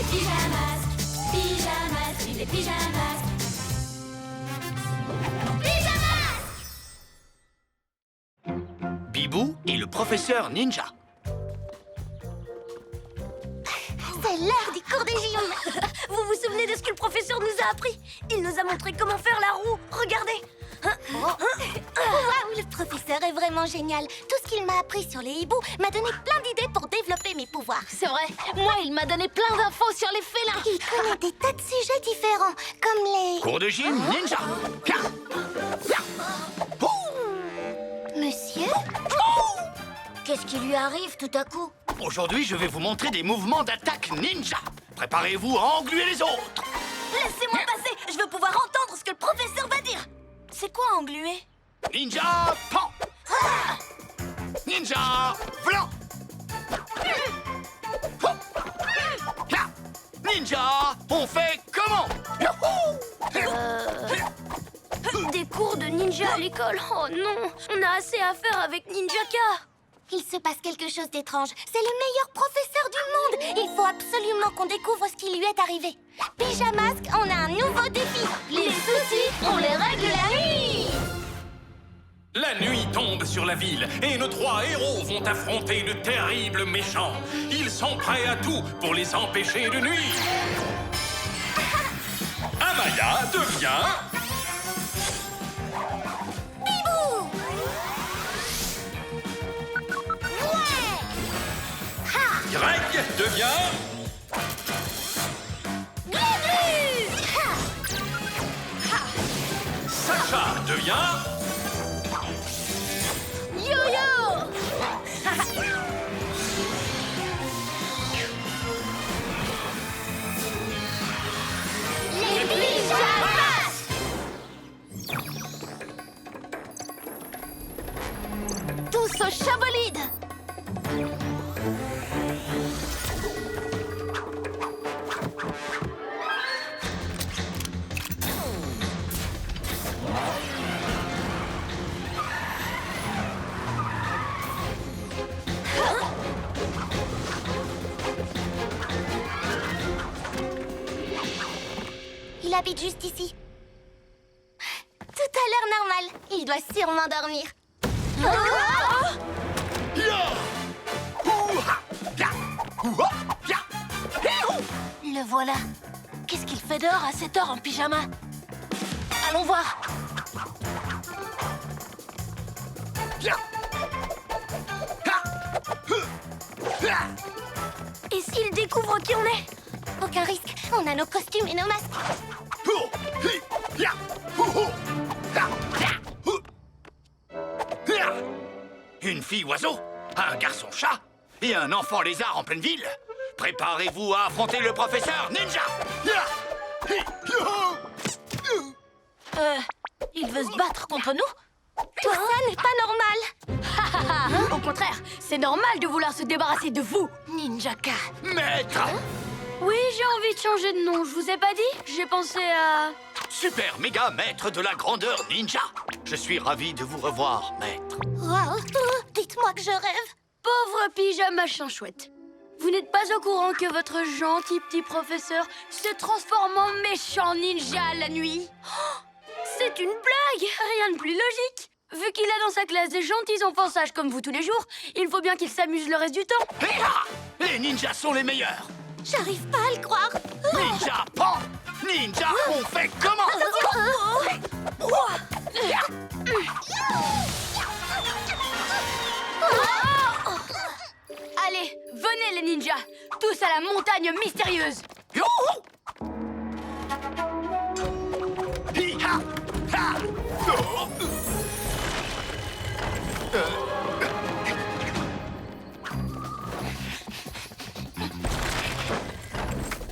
les pyjamas. Pyjamas, vive les pyjamas. Bibou et le professeur Ninja. C'est l'heure du cours de gym. Vous vous souvenez de ce que le professeur nous a appris? Il nous a montré comment faire la roue. Regardez. Waouh, le professeur est vraiment génial. Tout ce qu'il m'a appris sur les hiboux m'a donné plein d'idées pour développer mes pouvoirs. C'est vrai. Moi, il m'a donné plein d'infos sur les félins. Il connaît des tas de sujets différents, comme les... Cours de gym Ninja. Monsieur? Qu'est-ce qui lui arrive tout à coup? Aujourd'hui, je vais vous montrer des mouvements d'attaque ninja. Préparez-vous à engluer les autres. Laissez-moi passer. Je veux pouvoir entendre ce que le professeur va dire. C'est quoi engluer? Ninja pan. Ninja blanc. Ninja, on fait comment? Des cours de ninja à l'école. Oh non, on a assez à faire avec Ninjaka. Il se passe quelque chose d'étrange. C'est le meilleur professeur du monde. Il faut absolument qu'on découvre ce qui lui est arrivé. Pyjamasque, on a un nouveau défi. Les soucis, on les règle la nuit. La nuit tombe sur la ville et nos trois héros vont affronter de terribles méchants. Ils sont prêts à tout pour les empêcher de nuire. Amaya devient... Bibou! Greg devient... Sacha devient... Yo-yo. Les pyjamas! Tous au chabolide. Il habite juste ici. Tout a l'air normal. Il doit sûrement dormir. Le voilà. Qu'est-ce qu'il fait dehors à cette heure en pyjama? Allons voir. Et s'il découvre qui on est? Aucun risque. On a nos costumes et nos masques. Une fille oiseau, un garçon chat et un enfant lézard en pleine ville. Préparez-vous à affronter le professeur Ninja. Il veut se battre contre nous? Tout ça n'est pas normal. Au contraire, c'est normal de vouloir se débarrasser de vous, Ninjaka. Maître. Oui, j'ai envie de changer de nom, je vous ai pas dit? J'ai pensé à... Super méga maître de la grandeur ninja. Je suis ravi de vous revoir, maître. Wow. Dites-moi que je rêve. Pauvre pyjama chouette. Vous n'êtes pas au courant que votre gentil petit professeur se transforme en méchant ninja la nuit? Oh, c'est une blague, rien de plus logique. Vu qu'il a dans sa classe des gentils enfants sages comme vous tous les jours, il faut bien qu'il s'amuse le reste du temps. Les ninjas sont les meilleurs. J'arrive pas à le croire. Ninja pan. Ninja, on fait comment? Allez, venez les ninjas, tous à la montagne mystérieuse.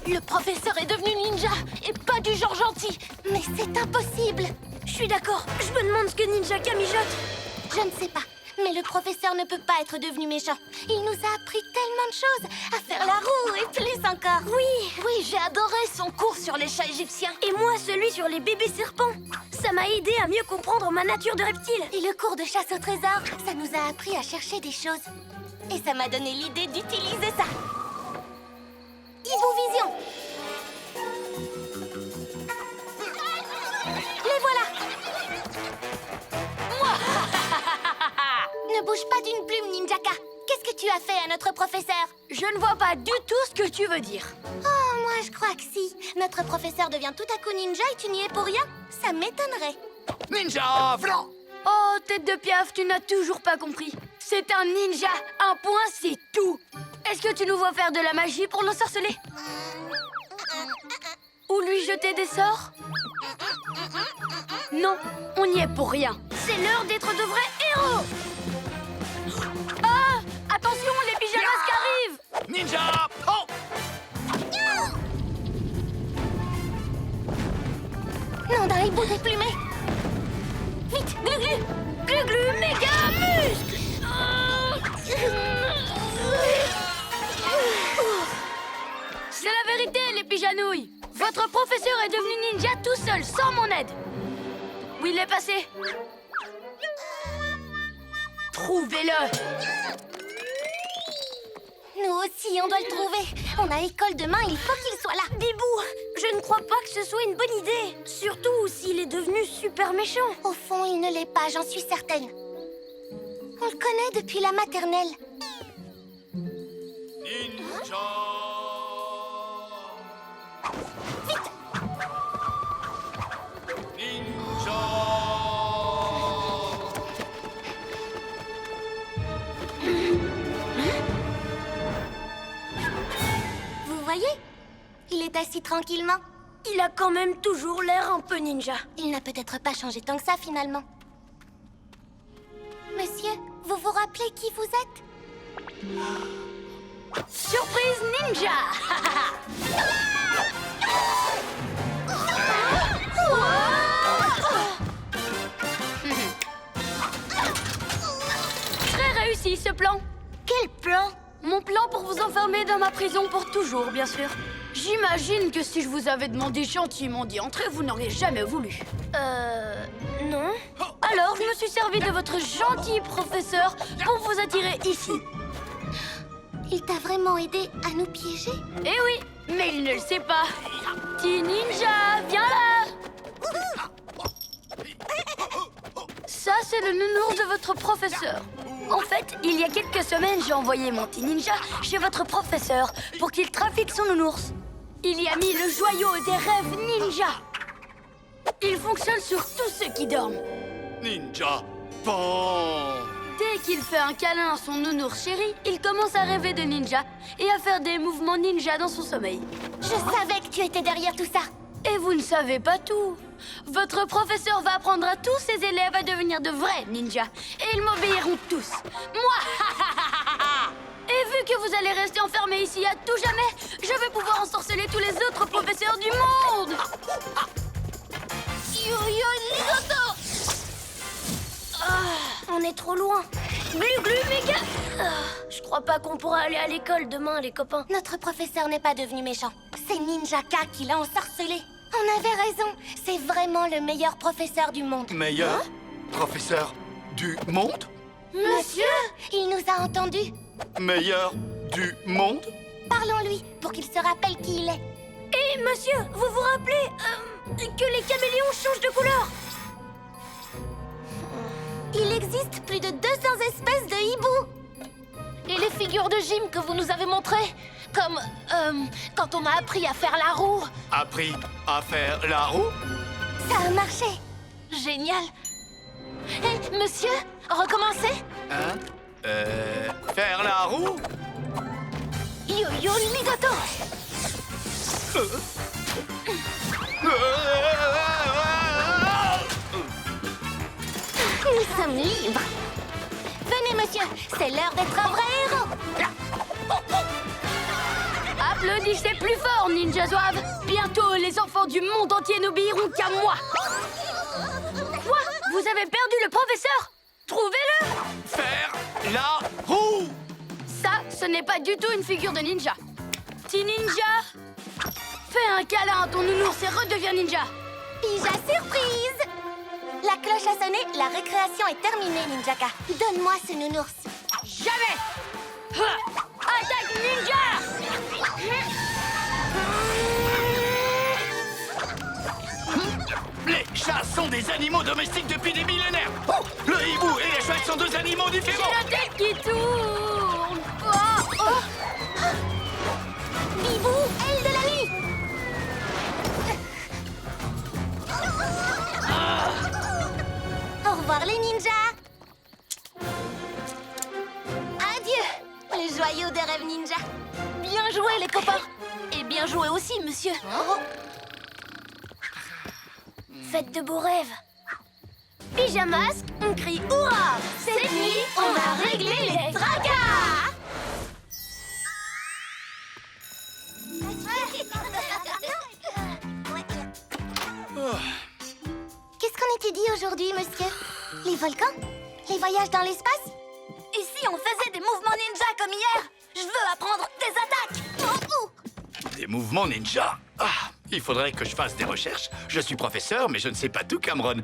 Le professeur est devenu ninja et pas du genre gentil. Mais c'est impossible. Je suis d'accord, je me demande ce que Ninjaka mijote. Je ne sais pas. Mais le professeur ne peut pas être devenu méchant. Il nous a appris tellement de choses. À faire la roue et plus encore. Oui, j'ai adoré son cours sur les chats égyptiens. Et moi, celui sur les bébés serpents. Ça m'a aidé à mieux comprendre ma nature de reptile. Et le cours de chasse au trésor, ça nous a appris à chercher des choses. Et ça m'a donné l'idée d'utiliser ça. Hibou Vision, notre professeur. Je ne vois pas du tout ce que tu veux dire. Oh, moi je crois que si. Notre professeur devient tout à coup ninja et tu n'y es pour rien. Ça m'étonnerait. Ninja flanc. Oh, tête de piaf, tu n'as toujours pas compris. C'est un ninja, un point, c'est tout. Est-ce que tu nous vois faire de la magie pour l'ensorceler? Ou lui jeter des sorts? Non, on n'y est pour rien. C'est l'heure d'être de vrais héros. Ah! Attention, les pyjamas arrivent! Ninja. Oh. Non, dans les bouts déplumés. Vite, Glu-Glu. Glu-glu, méga muscle! C'est la vérité, les pyjanouilles. Votre professeur est devenu ninja tout seul, sans mon aide. Où il est passé? Trouvez-le! Nous aussi, on doit le trouver. On a école demain, il faut qu'il soit là. Bibou, je ne crois pas que ce soit une bonne idée. Surtout s'il est devenu super méchant. Au fond, il ne l'est pas, j'en suis certaine. On le connaît depuis la maternelle. Ninja. Ninja. Vous voyez? Il est assis tranquillement. Il a quand même toujours l'air un peu ninja. Il n'a peut-être pas changé tant que ça, finalement. Monsieur, vous vous rappelez qui vous êtes? Surprise ninja! Très réussi ce plan. Quel plan? Mon plan pour vous enfermer dans ma prison pour toujours, bien sûr. J'imagine que si je vous avais demandé gentiment d'y entrer, vous n'auriez jamais voulu. Non. Alors, je me suis servi de votre gentil professeur pour vous attirer ici. Il t'a vraiment aidé à nous piéger? Eh oui, mais il ne le sait pas. Petit ninja, viens là! Ça, c'est le nounours de votre professeur. En fait, il y a quelques semaines, j'ai envoyé mon petit ninja chez votre professeur pour qu'il trafique son nounours. Il y a mis le joyau des rêves ninja. Il fonctionne sur tous ceux qui dorment. Ninja. Bon. Dès qu'il fait un câlin à son nounours chéri, il commence à rêver de ninja et à faire des mouvements ninja dans son sommeil. Je savais que tu étais derrière tout ça. Et vous ne savez pas tout. Votre professeur va apprendre à tous ses élèves à devenir de vrais ninjas. Et ils m'obéiront tous. Moi. Et vu que vous allez rester enfermés ici à tout jamais, je vais pouvoir ensorceler tous les autres professeurs du monde. Yo-yo, Ligoto! On est trop loin. Glu-glu, méga. Je crois pas qu'on pourra aller à l'école demain, les copains. Notre professeur n'est pas devenu méchant. C'est Ninjaka qui l'a ensorcelé. On avait raison. C'est vraiment le meilleur professeur du monde. Meilleur professeur du monde? Monsieur, il nous a entendus. Meilleur du monde? Parlons-lui pour qu'il se rappelle qui il est. Et monsieur, vous vous rappelez que les caméléons changent de couleur? Il existe plus de 200 espèces de hiboux. Et les figures de gym que vous nous avez montrées? Comme, quand on a appris à faire la roue. Appris à faire la roue? Ça a marché. Génial. Hé, monsieur, recommencez. Hein? Faire la roue? Yo-yo, Ligoto. Nous sommes libres. Venez, monsieur, c'est l'heure d'être un vrai héros. Applaudissez plus fort, Ninja Zouave. Bientôt, les enfants du monde entier n'obéiront qu'à moi. Quoi? Vous avez perdu le professeur? Trouvez-le! Faire la roue? Ça, ce n'est pas du tout une figure de ninja. Petit ninja, fais un câlin à ton nounours et redeviens ninja. Pija surprise. La cloche a sonné, la récréation est terminée, Ninjaka. Donne-moi ce nounours. Jamais! Attaque ninja! Les chats sont des animaux domestiques depuis des millénaires. Oh, le hibou et les chouettes sont deux animaux différents. J'ai la tête qui tourne. Oh. bien joué aussi, monsieur. Faites de beaux rêves. Pyjamasque, on crie hurrah! Cette nuit, on va régler les tracas! Qu'est-ce qu'on était dit aujourd'hui, monsieur? Les volcans? Les voyages dans l'espace? Et si on faisait des mouvements ninja comme hier? Je veux apprendre des attaques! Des mouvements ninja. Ah, il faudrait que je fasse des recherches. Je suis professeur, mais je ne sais pas tout, Cameron.